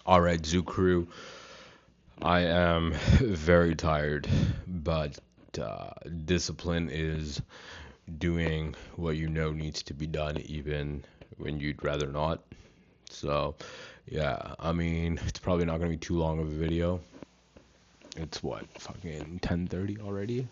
All right, Zoo Crew. I am very tired, but discipline is doing what you know needs to be done, even when you'd rather not. So, yeah, I mean, it's probably not gonna be too long of a video. It's what, fucking 10:30 already?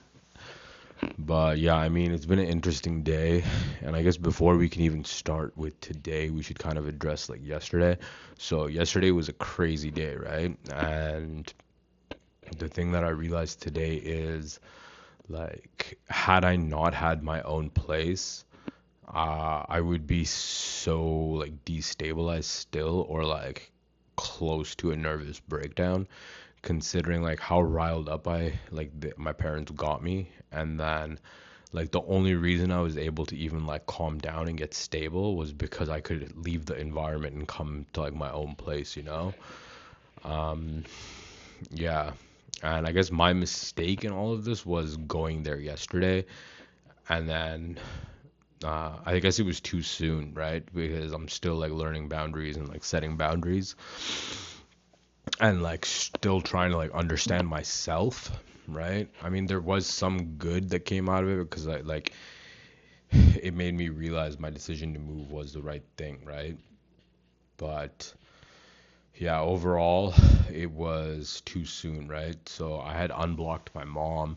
But yeah, I mean, it's been an interesting day, and I guess before we can even start with today, we should kind of address like yesterday. So, yesterday was a crazy day, right? And the thing that I realized today is like, had I not had my own place, I would be so like destabilized still, or like close to a nervous breakdown, considering like how riled up my parents got me, and then like the only reason I was able to even like calm down and get stable was because I could leave the environment and come to like my own place, you know? Um, yeah. And I guess my mistake in all of this was going there yesterday, and then I guess it was too soon, right? Because I'm still like learning boundaries and like setting boundaries, and like still trying to like understand myself, right? I mean, there was some good that came out of it because I like it made me realize my decision to move was the right thing, right? But yeah, overall, it was too soon, right? So I had unblocked my mom,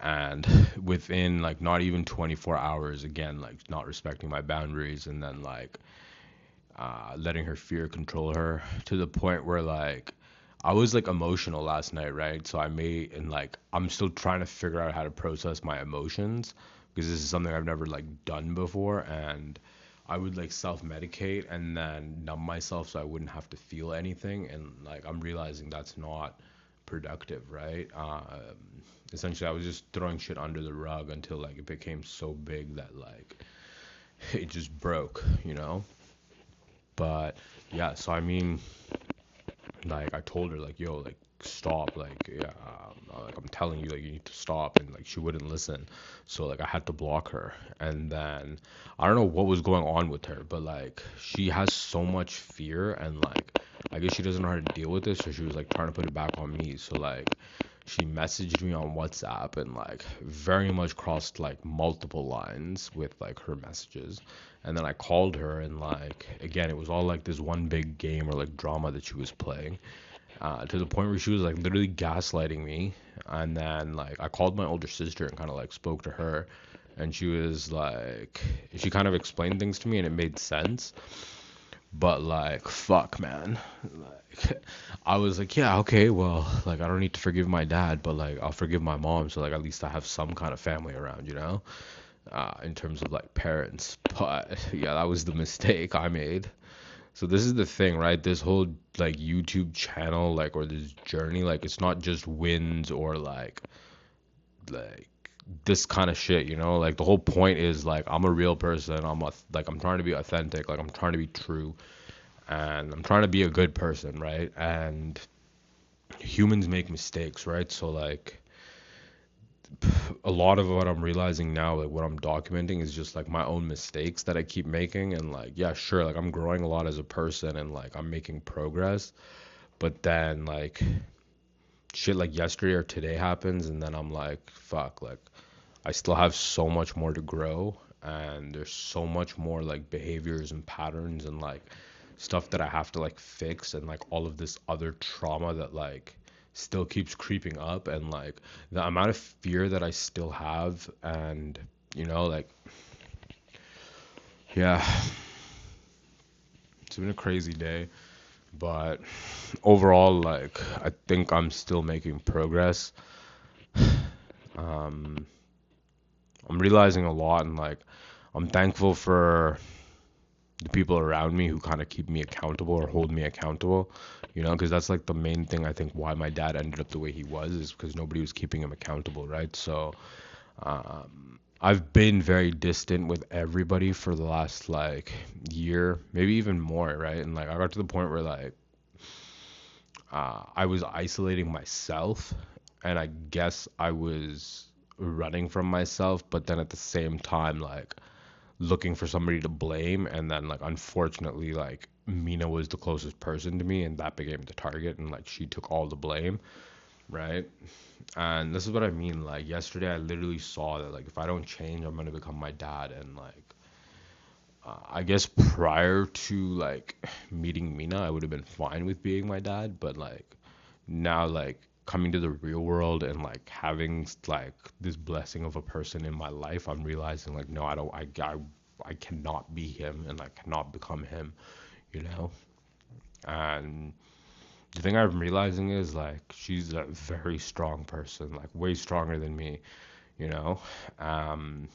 and within like not even 24 hours, again, like not respecting my boundaries, and then like letting her fear control her to the point where like I was like emotional last night, right? So I made and like I'm still trying to figure out how to process my emotions because this is something I've never like done before, and I would like self-medicate and then numb myself so I wouldn't have to feel anything, and like I'm realizing that's not productive, right? Essentially I was just throwing shit under the rug until like it became so big that like it just broke, you know? But yeah, so I mean, like I told her like, yo, like stop, like yeah, like I'm telling you, like you need to stop, and like she wouldn't listen. So like I had to block her, and then I don't know what was going on with her, but like she has so much fear, and like I guess she doesn't know how to deal with this, so she was like trying to put it back on me. So like she messaged me on WhatsApp and like very much crossed like multiple lines with like her messages. And then I called her, and like again, it was all like this one big game or like drama that she was playing, to the point where she was like literally gaslighting me. And then like I called my older sister and kind of like spoke to her, and she was like, she kind of explained things to me and it made sense. But like, fuck, man. Like, I was like, yeah, okay, well, like, I don't need to forgive my dad, but like, I'll forgive my mom, so like, at least I have some kind of family around, you know, in terms of like parents. But yeah, that was the mistake I made. So this is the thing, right? This whole like YouTube channel, like, or this journey, like, it's not just wins or like this kind of shit, you know? Like the whole point is like I'm a real person. Like I'm trying to be authentic, like I'm trying to be true, and I'm trying to be a good person, right? And humans make mistakes, right? So like a lot of what I'm realizing now, like what I'm documenting is just like my own mistakes that I keep making, and like yeah, sure, like I'm growing a lot as a person and like I'm making progress, but then like shit like yesterday or today happens, and then I'm like fuck, like I still have so much more to grow, and there's so much more like behaviors and patterns and like stuff that I have to like fix, and like all of this other trauma that like still keeps creeping up, and like the amount of fear that I still have, and you know like yeah, it's been a crazy day, but overall like I think I'm still making progress. um I'm realizing a lot, and like I'm thankful for the people around me who kind of keep me accountable or hold me accountable, you know, because that's like the main thing I think why my dad ended up the way he was is because nobody was keeping him accountable, right? So I've been very distant with everybody for the last like year, maybe even more, right? And like I got to the point where like I was isolating myself, and I guess I was running from myself, but then at the same time like looking for somebody to blame, and then like unfortunately like Mina was the closest person to me and that became the target and like she took all the blame, right? And this is what I mean. Like yesterday, I literally saw that like if I don't change, I'm gonna become my dad. And like I guess prior to like meeting Mina, I would have been fine with being my dad. But like now, like coming to the real world and like having like this blessing of a person in my life, I'm realizing like no, I don't. I cannot be him, and I cannot become him. You know. And the thing I'm realizing is like she's a very strong person, like way stronger than me, you know, um,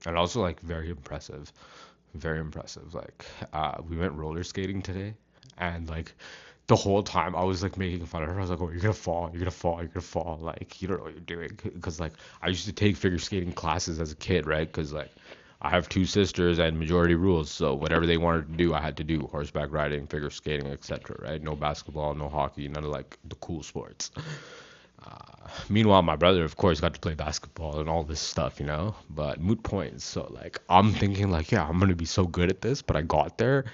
and also like very impressive, very impressive. Like we went roller skating today, and like the whole time I was like making fun of her. I was like, "Oh, you're gonna fall, you're gonna fall, you're gonna fall." Like you don't know what you're doing, because like I used to take figure skating classes as a kid, right? Because like I have two sisters and majority rules, so whatever they wanted to do, I had to do: horseback riding, figure skating, etc. Right? No basketball, no hockey, none of like the cool sports. Meanwhile, my brother, of course, got to play basketball and all this stuff, you know. But moot points. So like, I'm thinking like, yeah, I'm gonna be so good at this. But I got there,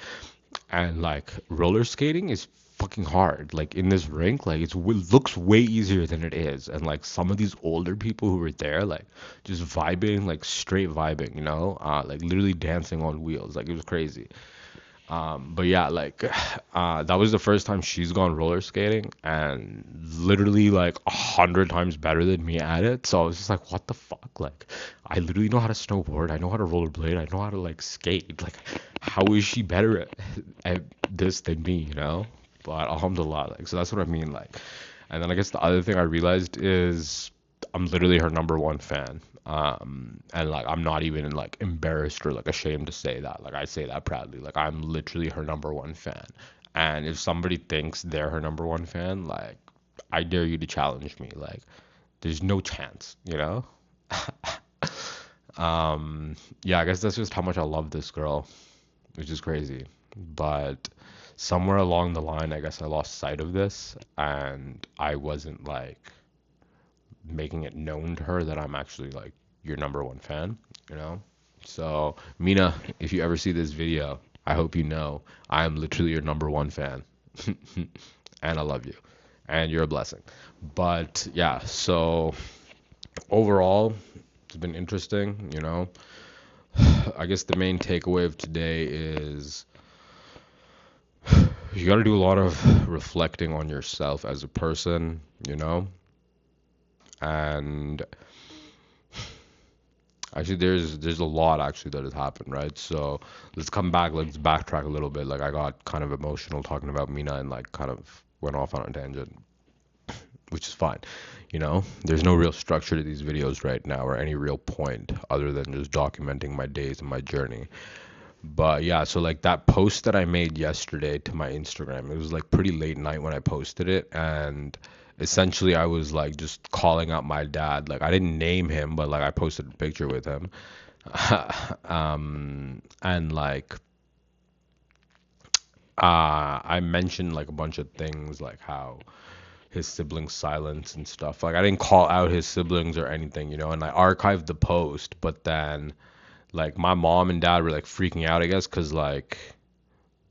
and like, roller skating is fucking hard. Like in this rink, like it looks way easier than it is. And like some of these older people who were there, like just vibing, like straight vibing, you know, like literally dancing on wheels. Like it was crazy. But yeah, like that was the first time she's gone roller skating, and literally like 100 times better than me at it. So I was just like, what the fuck? Like, I literally know how to snowboard. I know how to rollerblade. I know how to like skate. Like, how is she better at this than me? You know? But alhamdulillah, like, so that's what I mean. Like, and then I guess the other thing I realized is I'm literally her number one fan. And like I'm not even like embarrassed or like ashamed to say that. Like I say that proudly. Like I'm literally her number one fan. And if somebody thinks they're her number one fan, like I dare you to challenge me. Like there's no chance, you know? Yeah, I guess that's just how much I love this girl, which is crazy. But somewhere along the line, I guess I lost sight of this and I wasn't like making it known to her that I'm actually like your number one fan, you know? So, Mina, if you ever see this video, I hope you know I am literally your number one fan. And I love you. And you're a blessing. But yeah, so overall, it's been interesting, you know? I guess the main takeaway of today is you got to do a lot of reflecting on yourself as a person, you know? And actually, there's a lot actually that has happened, right? So let's come back. Let's backtrack a little bit. Like I got kind of emotional talking about Mina and like kind of went off on a tangent, which is fine. You know, there's no real structure to these videos right now or any real point other than just documenting my days and my journey. But yeah, so like that post that I made yesterday to my Instagram, it was like pretty late night when I posted it, and essentially I was like just calling out my dad. Like I didn't name him, but like I posted a picture with him. And like I mentioned like a bunch of things like how his siblings silence and stuff. Like I didn't call out his siblings or anything, you know, and I archived the post, but then like my mom and dad were like freaking out, I guess, because like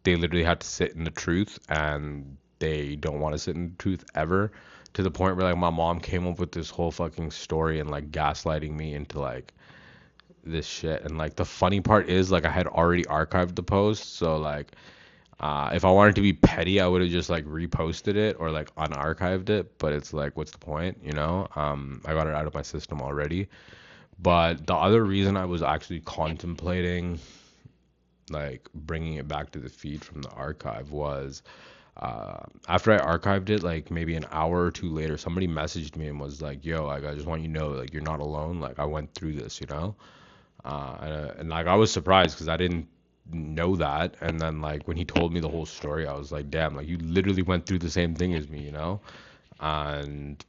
they literally had to sit in the truth and they don't want to sit in the truth ever, to the point where like my mom came up with this whole fucking story and like gaslighting me into like this shit. And like the funny part is like I had already archived the post, so like if I wanted to be petty, I would have just like reposted it or like unarchived it, but it's like what's the point, you know? I got it out of my system already. But the other reason I was actually contemplating like bringing it back to the feed from the archive was after I archived it, like maybe an hour or two later, somebody messaged me and was like, "Yo, like I just want you to know, like you're not alone. Like I went through this, you know." And like I was surprised because I didn't know that. And then like when he told me the whole story, I was like, "Damn, like you literally went through the same thing as me, you know?" And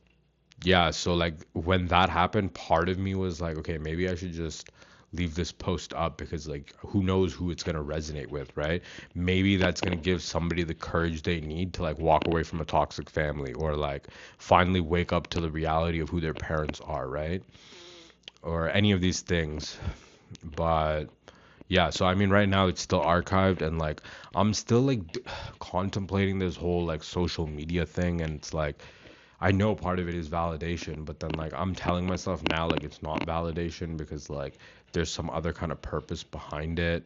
yeah, so like when that happened, part of me was like, okay, maybe I should just leave this post up because like who knows who it's going to resonate with, right? Maybe that's going to give somebody the courage they need to like walk away from a toxic family or like finally wake up to the reality of who their parents are, right? Or any of these things. But Yeah, so I mean right now it's still archived, and like I'm still like contemplating this whole like social media thing, and it's like I know part of it is validation, but then like I'm telling myself now like it's not validation because like there's some other kind of purpose behind it.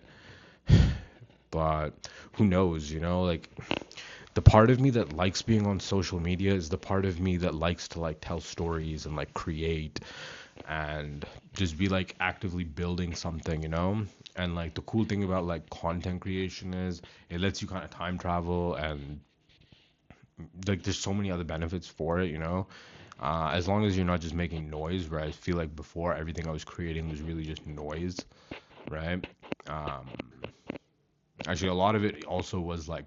But who knows, like the part of me that likes being on social media is the part of me that likes to like tell stories and like create and just be like actively building something. And like the cool thing about like content creation is it lets you kind of time travel, and like there's so many other benefits for it. As long as you're not just making noise, where I feel like before everything I was creating was really just noise, right? um Actually, a lot of it also was like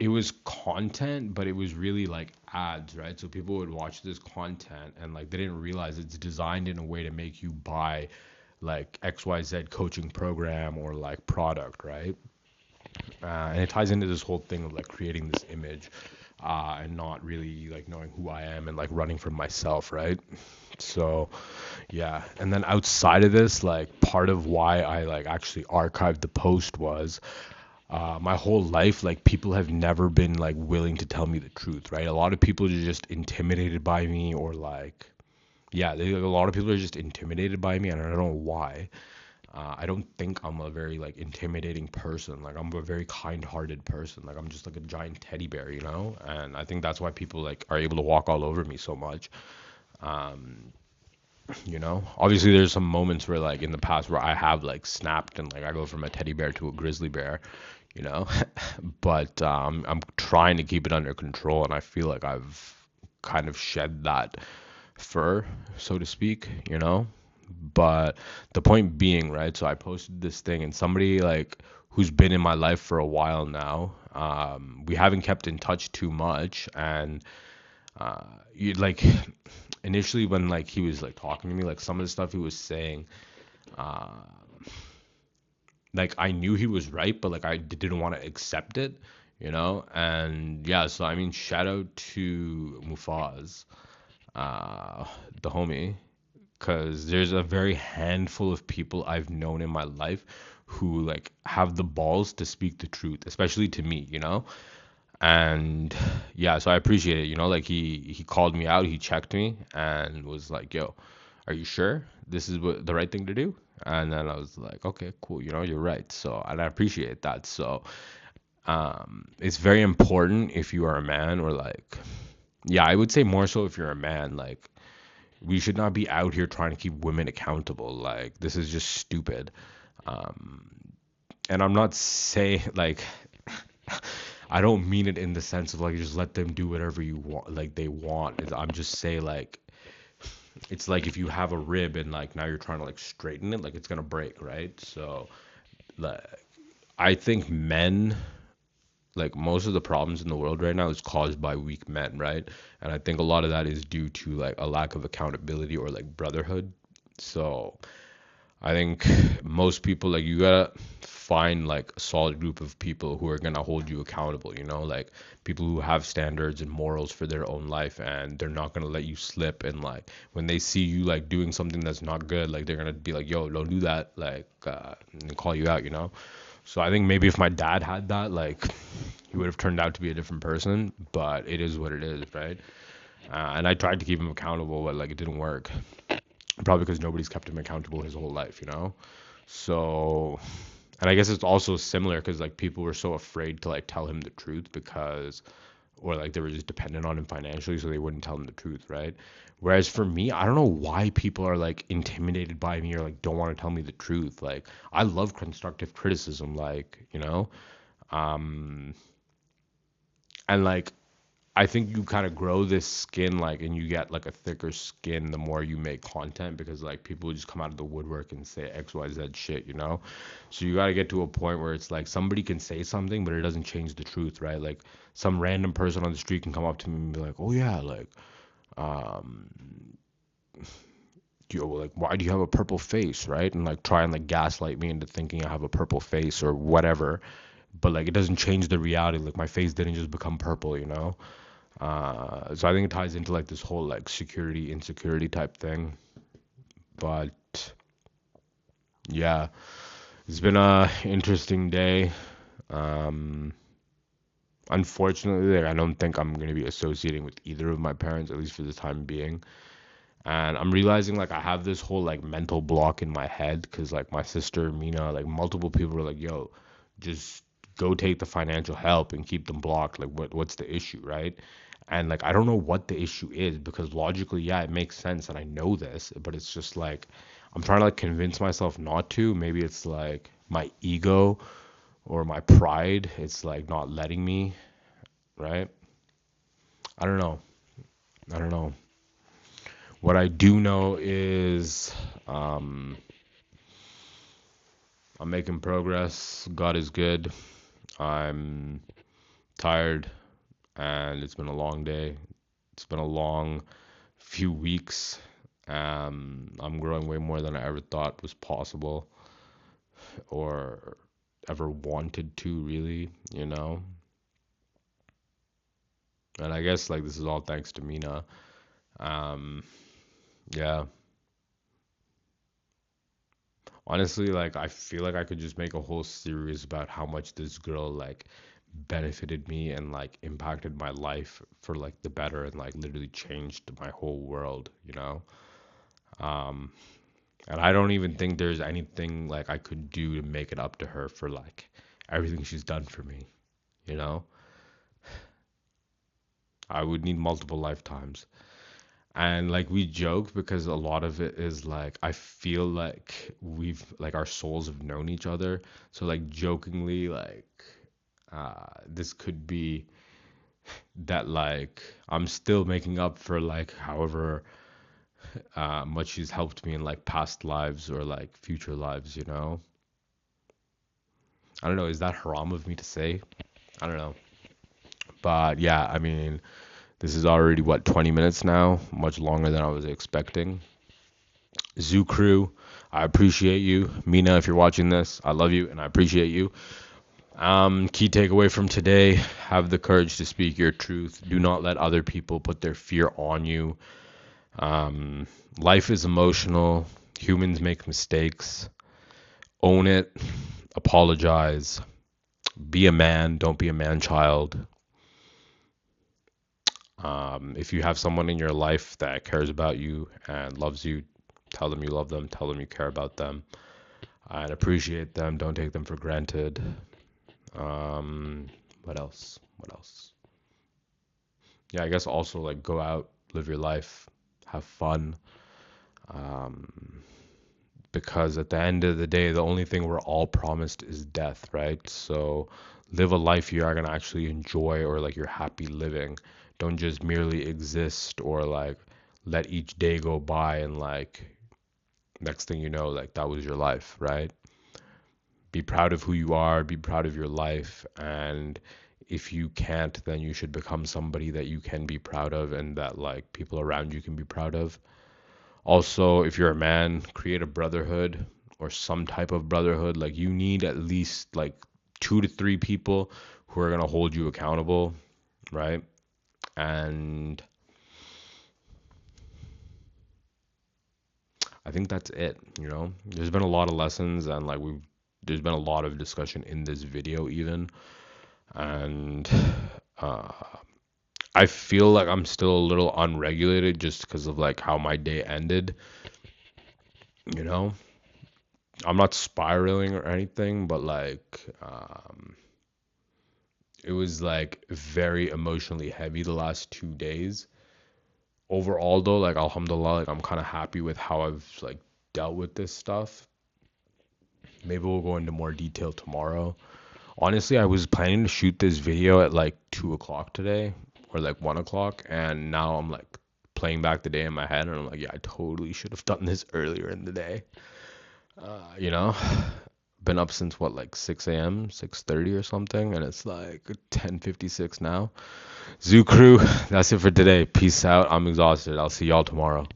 it was content, but it was really like ads, right? So people would watch this content and like they didn't realize it's designed in a way to make you buy like XYZ coaching program or like product, right? And it ties into this whole thing of like creating this image, and not really like knowing who I am and like running from myself, right? So yeah. And then outside of this, like part of why I like actually archived the post was my whole life, like people have never been like willing to tell me the truth, right? A lot of people are just intimidated by me, or like, yeah, a lot of people are just intimidated by me, and I don't know why. I don't think I'm a very like intimidating person. Like I'm a very kind-hearted person. Like I'm just like a giant teddy bear. And I think that's why people like are able to walk all over me so much. Obviously there's some moments where like in the past where I have like snapped and like I go from a teddy bear to a grizzly bear, you know. But I'm trying to keep it under control, and I feel like I've kind of shed that fur, so to speak. But the point being, right? So I posted this thing, and somebody like who's been in my life for a while now, we haven't kept in touch too much, and you like initially when like he was like talking to me, like some of the stuff he was saying, uh, like I knew he was right, but like I didn't want to accept it. And yeah, so I mean, shout out to Mufaz, uh, the homie, because there's a very handful of people I've known in my life who like have the balls to speak the truth, especially to me. And yeah, so I appreciate it. Like he called me out, he checked me and was like, "Yo, are you sure this is what the right thing to do?" And then I was like, "Okay, cool. You're right." So, and I appreciate that. So, it's very important if you are a man, or like, yeah, I would say more so if you're a man. Like, we should not be out here trying to keep women accountable. Like, this is just stupid. Um, and I'm not saying like I don't mean it in the sense of like just let them do whatever you want, like they want. I'm just saying like it's like if you have a rib and like now you're trying to like straighten it, like it's gonna break, right? So like I think men, like most of the problems in the world right now is caused by weak men, right? And I think a lot of that is due to like a lack of accountability or like brotherhood. So I think most people, like, you gotta find like a solid group of people who are gonna hold you accountable, like people who have standards and morals for their own life, and they're not gonna let you slip. And like when they see you like doing something that's not good, like they're gonna be like, "Yo, don't do that," like, and call you out. So I think maybe if my dad had that, like, he would have turned out to be a different person. But it is what it is, right? And I tried to keep him accountable, but like it didn't work. Probably because nobody's kept him accountable his whole life. So, and I guess it's also similar because like people were so afraid to like tell him the truth because, or like they were just dependent on him financially, so they wouldn't tell him the truth, right? Whereas for me, I don't know why people are like intimidated by me or like don't want to tell me the truth. Like I love constructive criticism, like. Um, and like I think you kind of grow this skin, like, and you get like a thicker skin the more you make content, because like people just come out of the woodwork and say XYZ shit. So you got to get to a point where it's like somebody can say something, but it doesn't change the truth, right? Like some random person on the street can come up to me and be like, "Oh yeah, like, um, like, why do you have a purple face, right?" And like try and like gaslight me into thinking I have a purple face or whatever. But like it doesn't change the reality. Like my face didn't just become purple. So I think it ties into like this whole like security insecurity type thing. But Yeah, it's been a interesting day. Um, Unfortunately, like, I don't think I'm gonna be associating with either of my parents, at least for the time being. And I'm realizing like I have this whole like mental block in my head because like my sister Mina, like multiple people were like, "Yo, just go take the financial help and keep them blocked. Like, what's the issue, right?" And like I don't know what the issue is because logically, yeah, it makes sense and I know this, but it's just like I'm trying to like convince myself not to. Maybe it's like my ego or my pride. It's like not letting me, right? I don't know. I don't know. What I do know is um, I'm making progress. God is good. I'm tired, and it's been a long day. It's been a long few weeks. I'm growing way more than I ever thought was possible or ever wanted to, really, you know? And I guess like this is all thanks to Mina. Um, yeah. Honestly, like I feel like I could just make a whole series about how much this girl like benefited me and like impacted my life for like the better and like literally changed my whole world, you know? Um, and I don't even think there's anything like I could do to make it up to her for like everything she's done for me, you know? I would need multiple lifetimes. And like we joke because a lot of it is like I feel like we've like our souls have known each other. So like jokingly like this could be that like I'm still making up for like however much she's helped me in like past lives or like future lives, you know? I don't know, is that haram of me to say? I don't know. But yeah, I mean, this is already what 20 minutes now, much longer than I was expecting. Zoo Crew, I appreciate you. Mina, if you're watching this, I love you and I appreciate you. Key takeaway from today: have the courage to speak your truth. Do not let other people put their fear on you. Um, Life is emotional. Humans make mistakes. Own it. Apologize. Be a man. Don't be a man child. If you have someone in your life that cares about you and loves you, tell them you love them. Tell them you care about them and appreciate them. Don't take them for granted. Um, what else? What else? Yeah, I guess also like go out, live your life, have fun. Um, because at the end of the day, the only thing we're all promised is death, right? So live a life you are gonna actually enjoy or like you're happy living. Don't just merely exist or like let each day go by and like next thing you know, like that was your life, right? Be proud of who you are, be proud of your life, and if you can't, then you should become somebody that you can be proud of and that like people around you can be proud of. Also, if you're a man, create a brotherhood or some type of brotherhood. Like you need at least like 2 to 3 people who are gonna hold you accountable, right? And I think that's it, you know? There's been a lot of lessons and like we've there's been a lot of discussion in this video even. And uh I feel like I'm still a little unregulated just because of like how my day ended, you know? I'm not spiraling or anything, but like it was like very emotionally heavy the last 2 days. Overall though, like alhamdulillah, like I'm kind of happy with how I've like dealt with this stuff. Maybe we'll go into more detail tomorrow. Honestly, I was planning to shoot this video at like 2 o'clock today or like 1 o'clock, and now I'm like playing back the day in my head, and I'm like, yeah, I totally should have done this earlier in the day. You know, been up since what like 6 a.m., 6:30 or something, and it's like 10:56 now. Zoo Crew, that's it for today. Peace out. I'm exhausted. I'll see y'all tomorrow.